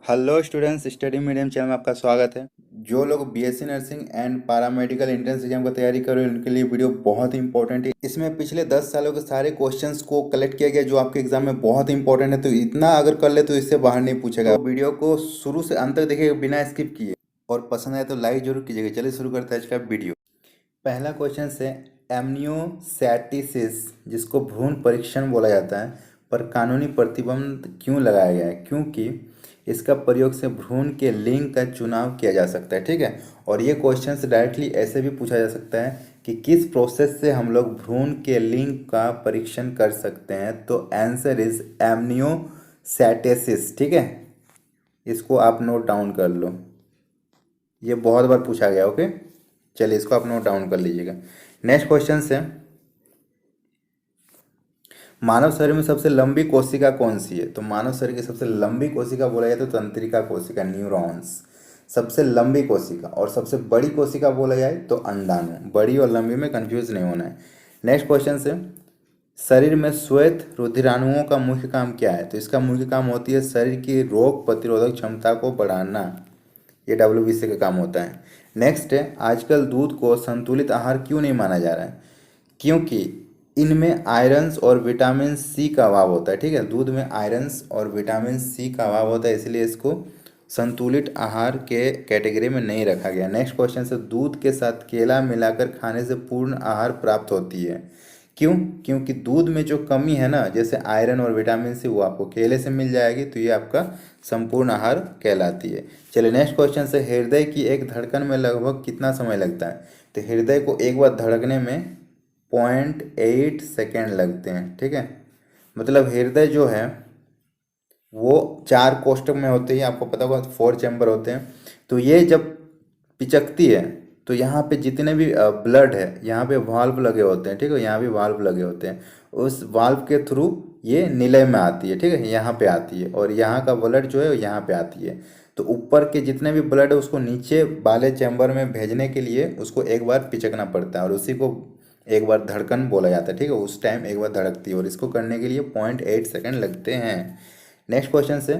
Hello students, study medium channel में आपका स्वागत है। जो लोग BSc nursing and paramedical entrance exam का तैयारी कर रहे हैं उनके लिए वीडियो बहुत ही इंपॉर्टेंट है। इसमें पिछले 10 सालों के सारे क्वेश्चंस को कलेक्ट किया गया जो आपके एग्जाम में बहुत ही इंपॉर्टेंट है। तो इतना अगर कर ले तो इससे बाहर नहीं पूछेगा। तो वीडियो को शुरू से अंत तक देखिएगा बिना स्किप किए, और पसंद आए तो लाइक जरूर कीजिएगा। चलिए शुरू करते हैं आज का वीडियो। पहला क्वेश्चन है, एमनियोसैटिसिस जिसको भ्रूण परीक्षण बोला जाता है पर कानूनी प्रतिबंध क्यों लगाया गया है? क्योंकि इसका प्रयोग से भ्रूण के लिंग का चुनाव किया जा सकता है। ठीक है, और ये क्वेश्चंस डायरेक्टली ऐसे भी पूछा जा सकता है कि किस प्रोसेस से हम लोग भ्रूण के लिंग का परीक्षण कर सकते हैं। तो आंसर इज एमनियोसैटिसिस। ठीक है, इसको आप नोट डाउन कर लो, ये बहुत बार पूछा गया। ओके, चलिए इसको आप नोट डाउन कर लीजिएगा। नेक्स्ट क्वेश्चन है, मानव शरीर में सबसे लंबी कोशिका कौन सी है? तो मानव शरीर की सबसे लंबी कोशिका बोला जाए तो तंत्रिका कोशिका, न्यूरॉन्स सबसे लंबी कोशिका। और सबसे बड़ी कोशिका बोला जाए तो अंडाणु। बड़ी और लंबी में कंफ्यूज नहीं होना है। नेक्स्ट क्वेश्चन है, शरीर में श्वेत रुधिराणुओं का मुख्य काम क्या है? तो इसका मुख्य काम होती है शरीर की रोग प्रतिरोधक क्षमता को बढ़ाना। ये डब्ल्यूबीसी का काम होता है। नेक्स्ट है, आजकल दूध को संतुलित आहार क्यों नहीं माना जा रहा है? क्योंकि इनमें आयरन्स और विटामिन सी का अभाव होता है। ठीक है, दूध में आयरन्स और विटामिन सी का अभाव होता है, इसलिए इसको संतुलित आहार के कैटेगरी में नहीं रखा गया। नेक्स्ट क्वेश्चन से, दूध के साथ केला मिलाकर खाने से पूर्ण आहार प्राप्त होती है। क्यों? क्योंकि दूध में जो कमी है ना, जैसे आयरन और विटामिन सी, वो आपको केले से मिल जाएगी, तो ये आपका संपूर्ण आहार कहलाती है। चलिए नेक्स्ट क्वेश्चन से, हृदय की एक धड़कन में लगभग कितना समय लगता है? तो हृदय को एक बार धड़कने में 0.8 सेकेंड लगते हैं। ठीक है, मतलब हृदय जो है वो 4 कोष्ठक में होते हैं, आपको पता होगा 4 चैम्बर होते हैं। तो ये जब पिचकती है तो यहाँ पे जितने भी ब्लड है, यहाँ पे वाल्व लगे होते हैं। ठीक है, यहाँ भी वाल्व लगे होते हैं, उस वाल्व के थ्रू ये निलय में आती है। ठीक है, यहाँ पे आती है, और यहाँ का ब्लड जो है यहाँ पे आती है। तो ऊपर के जितने भी ब्लड है उसको नीचे वाले चैम्बर में भेजने के लिए उसको एक बार पिचकना पड़ता है, और उसी को एक बार धड़कन बोला जाता है। ठीक है, उस टाइम एक बार धड़कती है, और इसको करने के लिए 0.8 सेकेंड लगते हैं। नेक्स्ट क्वेश्चन से,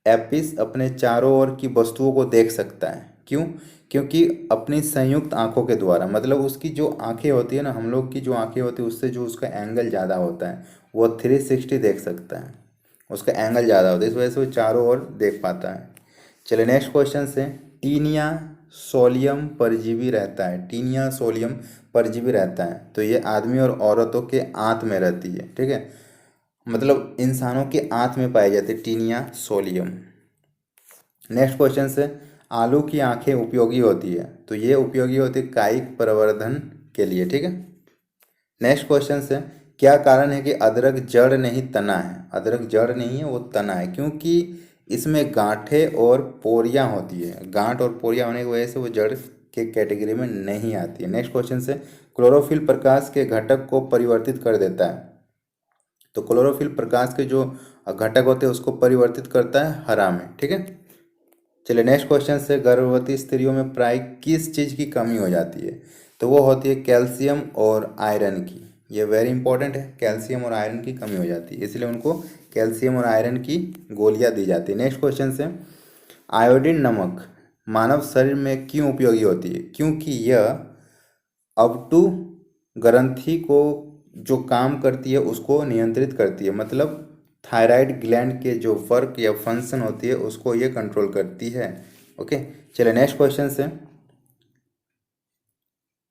एपिस अपने चारों ओर की वस्तुओं को देख सकता है। क्यों? क्योंकि अपनी संयुक्त आंखों के द्वारा, मतलब उसकी जो आंखें होती है ना, हम लोग की जो आंखें होती है उससे जो उसका एंगल ज़्यादा होता है वो 360 देख सकता है। उसका एंगल ज़्यादा होता है, इस वजह से वो चारों ओर देख पाता है। चलिए नेक्स्ट क्वेश्चन से, टीनिया सोलियम परजीवी रहता है। टीनिया सोलियम परजीवी रहता है, तो ये आदमी और औरतों के आंत में रहती है। ठीक है, मतलब इंसानों के आंत में पाई जाती है टीनिया सोलियम। नेक्स्ट क्वेश्चन से, आलू की आंखें उपयोगी होती है। तो ये उपयोगी होती है कायिक प्रवर्धन के लिए। ठीक है, नेक्स्ट क्वेश्चन से, क्या कारण है कि अदरक जड़ नहीं तना है? अदरक जड़ नहीं है, वो तना है, क्योंकि इसमें गांठें और पोरियां होती है। गांठ और पोरियां होने की वजह से वो जड़ के कैटेगरी में नहीं आती है। नेक्स्ट क्वेश्चन से, क्लोरोफिल प्रकाश के घटक को परिवर्तित कर देता है। तो क्लोरोफिल प्रकाश के जो घटक होते हैं उसको परिवर्तित करता है हरा में। ठीक है, चलिए नेक्स्ट क्वेश्चन से, गर्भवती स्त्रियों में प्राय किस चीज़ की कमी हो जाती है? तो वो होती है कैल्शियम और आयरन की। ये वेरी इंपॉर्टेंट है, कैल्शियम और आयरन की कमी हो जाती है, इसलिए उनको कैल्शियम और आयरन की गोलियां दी जाती है। नेक्स्ट क्वेश्चन से, आयोडीन नमक मानव शरीर में क्यों उपयोगी होती है? क्योंकि यह अवटु ग्रंथि को जो काम करती है उसको नियंत्रित करती है, मतलब थायराइड ग्लैंड के जो वर्क या फंक्शन होती है उसको ये कंट्रोल करती है। ओके, चलिए नेक्स्ट क्वेश्चन से,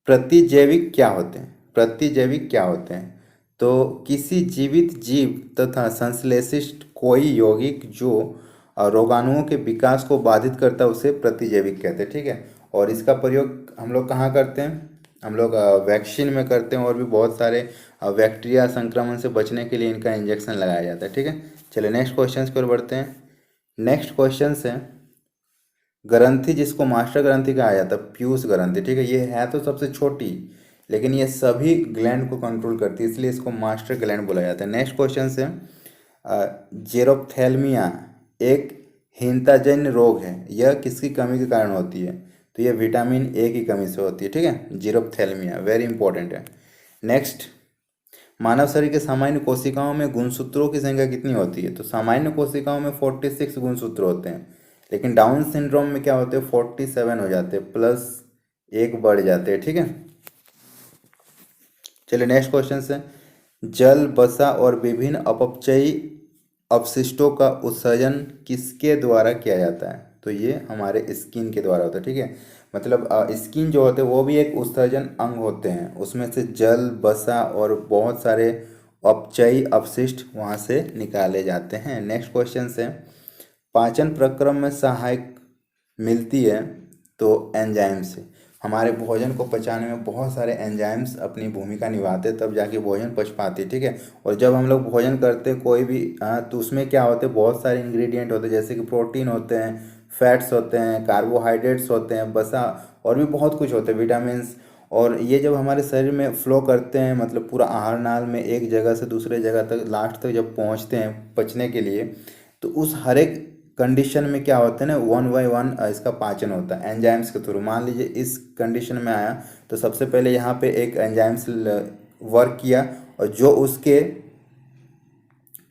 प्रतिजैविक क्या होते हैं? प्रतिजैविक क्या होते हैं? तो किसी जीवित जीव तथा संश्लेषित कोई यौगिक जो रोगाणुओं के विकास को बाधित करता है उसे प्रतिजैविक कहते हैं। ठीक है, और इसका प्रयोग हम लोग कहाँ करते हैं? हम लोग वैक्सीन में करते हैं, और भी बहुत सारे बैक्टीरिया संक्रमण से बचने के लिए इनका इंजेक्शन लगाया जाता है। ठीक है, चलिए नेक्स्ट क्वेश्चन की ओर बढ़ते हैं। नेक्स्ट क्वेश्चन है, ग्रंथि जिसको मास्टर ग्रंथि कहा जाता है, पीयूष ग्रंथि। ठीक है, ये है तो सबसे छोटी, लेकिन ये सभी ग्लैंड को कंट्रोल करती है, इसलिए इसको मास्टर ग्लैंड बोला जाता है। नेक्स्ट क्वेश्चन है, जेरोप्थेल्मिया एक हीनताजन्य रोग है, यह किसकी कमी के कारण होती है? तो यह विटामिन ए की कमी से होती है। ठीक है, जीरोप्थेल्मिया वेरी इंपॉर्टेंट है। नेक्स्ट, मानव शरीर के सामान्य कोशिकाओं में गुणसूत्रों की संख्या कितनी होती है? तो सामान्य कोशिकाओं में 46 गुणसूत्र होते हैं, लेकिन डाउन सिंड्रोम में क्या होते हैं 47 हो जाते हैं, प्लस 1 बढ़ जाते हैं, ठीक है। चलिए नेक्स्ट क्वेश्चन से, जल, वसा और विभिन्न अपचयी अपशिष्टों का उत्सर्जन किसके द्वारा किया जाता है? तो ये हमारे स्किन के द्वारा होता है, ठीक है। मतलब स्किन जो होते हैं वो भी एक उत्सर्जन अंग होते हैं, उसमें से जल, वसा और बहुत सारे अपचयी अपशिष्ट वहाँ से निकाले जाते हैं। नेक्स्ट क्वेश्चन से, पाचन प्रक्रम में सहायक मिलती है तो एंजाइम से। हमारे भोजन को पचाने में बहुत सारे एंजाइम्स अपनी भूमिका निभाते हैं, तब जाके भोजन पच पाती है, ठीक है। और जब हम लोग भोजन करते हैं कोई भी तो उसमें क्या होते हैं, बहुत सारे इंग्रेडिएंट होते हैं, जैसे कि प्रोटीन होते हैं, फैट्स होते हैं, कार्बोहाइड्रेट्स होते हैं, वसा और भी बहुत कुछ होते हैं, विटामिन्स। और ये जब हमारे शरीर में फ्लो करते हैं, मतलब पूरा आहार नाल में एक जगह से दूसरे जगह तक लास्ट तक जब पहुँचते हैं पचने के लिए, तो उस हर एक कंडीशन में क्या होता है ना, 1 बाय 1 इसका पाचन होता है एंजाइम्स के थ्रू। मान लीजिए इस कंडीशन में आया तो सबसे पहले यहाँ पे एक एंजाइम्स वर्क किया, और जो उसके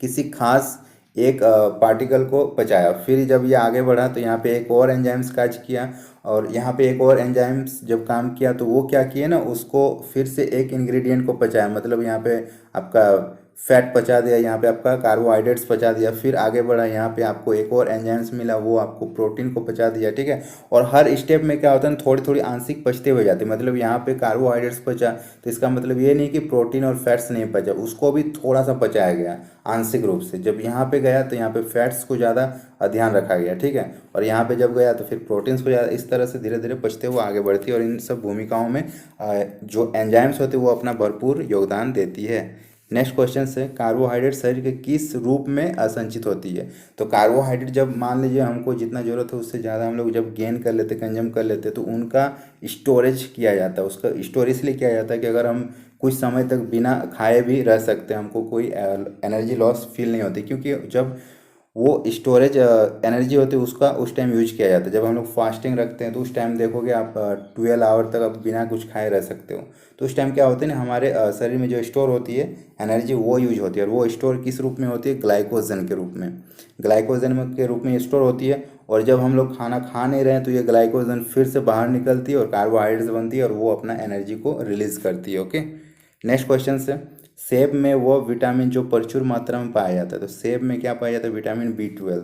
किसी खास एक पार्टिकल को पचाया, फिर जब ये आगे बढ़ा तो यहाँ पे एक और एंजाइम्स काज किया, और यहाँ पे एक और एंजाइम्स जब काम किया तो वो क्या किए ना, उसको फिर से एक इंग्रेडिएंट को पचाया, मतलब यहाँ पे आपका फैट पचा दिया, यहाँ पे आपका कार्बोहाइड्रेट्स पचा दिया, फिर आगे बढ़ा, यहाँ पे आपको एक और एंजाइम्स मिला, वो आपको प्रोटीन को पचा दिया, ठीक है। और हर स्टेप में क्या होता है ना, थोड़ी थोड़ी आंशिक पचते हुए जाते हैं, मतलब यहाँ पे कार्बोहाइड्रेट्स पचा तो इसका मतलब ये नहीं कि प्रोटीन और फैट्स नहीं पचा, उसको भी थोड़ा सा पचाया गया आंशिक रूप से। जब यहाँ पे गया तो यहाँ पे फैट्स को ज़्यादा ध्यान रखा गया, ठीक है, और यहाँ पे जब गया तो फिर प्रोटीन्स को ज़्यादा, इस तरह से धीरे धीरे पचते हुए आगे बढ़ती है। और इन सब भूमिकाओं में जो एंजाइम्स होते हैं वो अपना भरपूर योगदान देती है। नेक्स्ट क्वेश्चन से, कार्बोहाइड्रेट शरीर के किस रूप में असंचित होती है? तो कार्बोहाइड्रेट जब मान लीजिए हमको जितना ज़रूरत है उससे ज़्यादा हम लोग जब गेन कर लेते, कंज्यूम कर लेते, तो उनका स्टोरेज किया जाता है। उसका स्टोरेज इसलिए किया जाता है कि अगर हम कुछ समय तक बिना खाए भी रह सकते हैं, हमको कोई एनर्जी लॉस फील नहीं होती, क्योंकि जब वो स्टोरेज एनर्जी होती है उसका उस टाइम यूज किया जाता है। जब हम लोग फास्टिंग रखते हैं तो उस टाइम देखोगे आप 12 आवर तक आप बिना कुछ खाए रह सकते हो, तो उस टाइम क्या होता है ना, हमारे शरीर में जो स्टोर होती है एनर्जी वो यूज होती है, और वो स्टोर किस रूप में होती है, ग्लाइकोजन के रूप में। ग्लाइकोजन के रूप में स्टोर होती है, और जब हम लोग खाना खा नहीं रहे हैं तो ये ग्लाइकोजन फिर से बाहर निकलती है और कार्बोहाइड्रेट्स बनती है, और वो अपना एनर्जी को रिलीज करती है। ओके, नेक्स्ट क्वेश्चन से, सेब में वो विटामिन जो प्रचुर मात्रा में पाया जाता है, तो सेब में क्या पाया जाता है, विटामिन B12,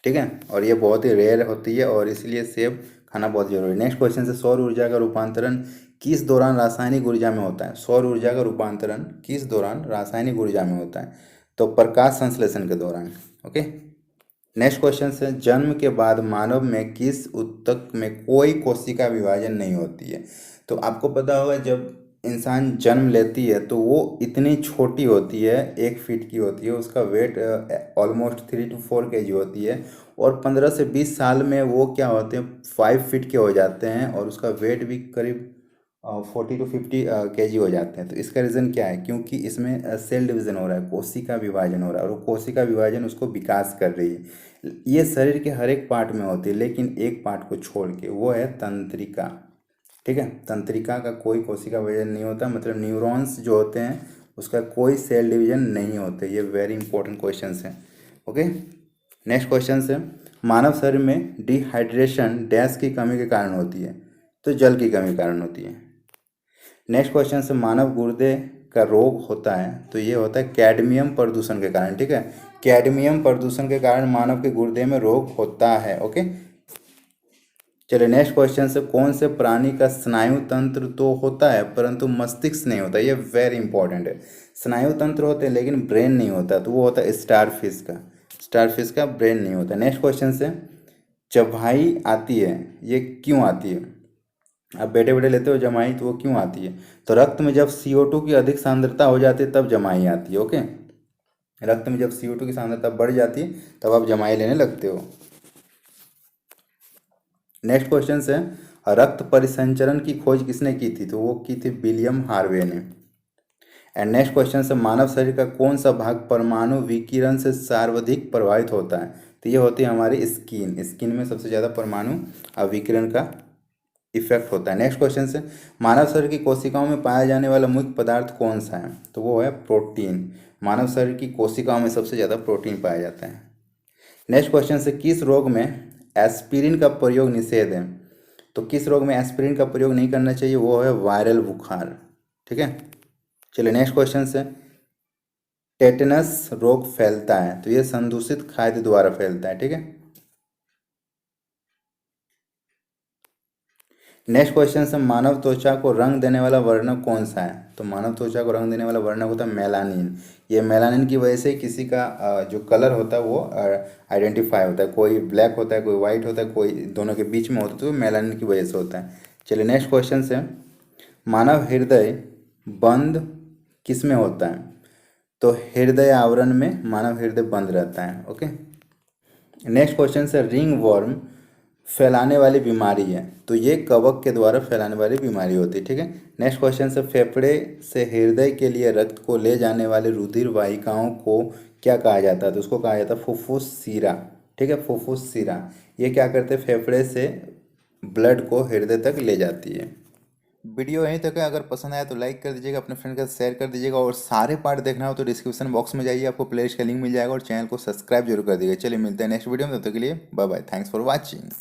ठीक है, और ये बहुत ही रेयर होती है और इसलिए सेब खाना बहुत जरूरी है। नेक्स्ट क्वेश्चन से, सौर ऊर्जा का रूपांतरण किस दौरान रासायनिक ऊर्जा में होता है? सौर ऊर्जा का रूपांतरण किस दौरान रासायनिक ऊर्जा में होता है? तो प्रकाश संश्लेषण के दौरान। ओके, नेक्स्ट क्वेश्चन से, जन्म के बाद मानव में किस ऊतक में कोई कोशिका विभाजन नहीं होती है? तो आपको पता होगा जब इंसान जन्म लेती है तो वो इतनी छोटी होती है, 1 फीट की होती है, उसका वेट ऑलमोस्ट 3 to 4 kg होती है, और 15 से 20 साल में वो क्या होते हैं, 5 फीट के हो जाते हैं, और उसका वेट भी करीब 40 to 50 kg हो जाते हैं। तो इसका रीज़न क्या है? क्योंकि इसमें सेल डिवीज़न हो रहा है, कोशिका विभाजन हो रहा है, और वो कोशिका विभाजन उसको विकास कर रही है। ये शरीर के हर एक पार्ट में होती है, लेकिन एक पार्ट को छोड़ के, वो है तंत्रिका, ठीक है। तंत्रिका का कोई कोशिका विभाजन नहीं होता, मतलब न्यूरॉन्स जो होते हैं उसका कोई सेल डिवीजन नहीं होते। ये वेरी इंपॉर्टेंट क्वेश्चन है। ओके, नेक्स्ट क्वेश्चन है, मानव शरीर में डिहाइड्रेशन डैश की कमी के कारण होती है? तो जल की कमी के कारण होती है। नेक्स्ट क्वेश्चन से, मानव गुर्दे का रोग होता है, तो ये होता है कैडमियम प्रदूषण के कारण, ठीक है। कैडमियम प्रदूषण के कारण मानव के गुर्दे में रोग होता है। ओके, चलिए नेक्स्ट क्वेश्चन से, कौन से प्राणी का स्नायु तंत्र तो होता है परंतु मस्तिष्क नहीं होता? ये वेरी इंपॉर्टेंट है। स्नायु तंत्र होते हैं लेकिन ब्रेन नहीं होता, तो वो होता है स्टारफिश का। स्टारफिश का ब्रेन नहीं होता। नेक्स्ट क्वेश्चन से, जम्हाई आती है, ये क्यों आती है? आप बैठे बैठे लेते हो जमाई, तो वो क्यों आती है? तो रक्त में जब CO2 की अधिक सांद्रता हो जाती है तब जमाई आती है। ओके, रक्त में जब CO2 की सांद्रता बढ़ जाती है तब आप जमाई लेने लगते हो। नेक्स्ट क्वेश्चन है, रक्त परिसंचरण की खोज किसने की थी? तो वो की थी विलियम हार्वे ने। एंड नेक्स्ट क्वेश्चन है, मानव शरीर का कौन सा भाग परमाणु विकिरण से सर्वाधिक प्रभावित होता है? तो ये होती है हमारी स्किन। स्किन में सबसे ज़्यादा परमाणु विकिरण का इफेक्ट होता है। नेक्स्ट क्वेश्चन से, मानव शरीर की कोशिकाओं में पाया जाने वाला मुख्य पदार्थ कौन सा है? तो वो है प्रोटीन। मानव शरीर की कोशिकाओं में सबसे ज़्यादा प्रोटीन पाया जाता है। नेक्स्ट क्वेश्चन से किस रोग में एस्पिरिन का प्रयोग निषेध है? तो किस रोग में एस्पिरिन का प्रयोग नहीं करना चाहिए, वो है वायरल बुखार। ठीक है, चलिए नेक्स्ट क्वेश्चन से, टेटनस रोग फैलता है, तो ये संदूषित खाद्य द्वारा फैलता है। ठीक है, नेक्स्ट क्वेश्चन से मानव त्वचा को रंग देने वाला वर्णक कौन सा है? तो मानव त्वचा को रंग देने वाला वर्णक होता है मेलानिन। ये मेलानिन की वजह से किसी का जो कलर होता है वो आइडेंटिफाई होता है, कोई ब्लैक होता है, कोई वाइट होता है, कोई दोनों के बीच में होता है, तो मेलानिन की वजह से होता है। चलिए नेक्स्ट क्वेश्चन से, मानव हृदय बंद किस में होता है? तो हृदय आवरण में मानव हृदय बंद रहता है। ओके, नेक्स्ट क्वेश्चन से, रिंग वर्म फैलाने वाली बीमारी है, तो ये कवक के द्वारा फैलाने वाली बीमारी होती है। ठीक है, नेक्स्ट क्वेश्चन से, फेफड़े से हृदय के लिए रक्त को ले जाने वाले रुधिर वाहिकाओं को क्या कहा जाता है? तो उसको कहा जाता है फुफ्फुस शिरा। ठीक है, फुफ्फुस शिरा ये क्या करते हैं, फेफड़े से ब्लड को हृदय तक ले जाती है। वीडियो यहीं तक है, अगर पसंद आया तो लाइक कर दीजिएगा, अपने फ्रेंड के साथ शेयर कर दीजिएगा, और सारे पार्ट देखना हो तो डिस्क्रिप्शन बॉक्स में जाइए, आपको प्लेलिस्ट का लिंक मिल जाएगा, और चैनल को सब्सक्राइब जरूर कर दीजिएगा। चलिए मिलते हैं नेक्स्ट वीडियो में, तब तक के लिए bye bye, thanks for watching.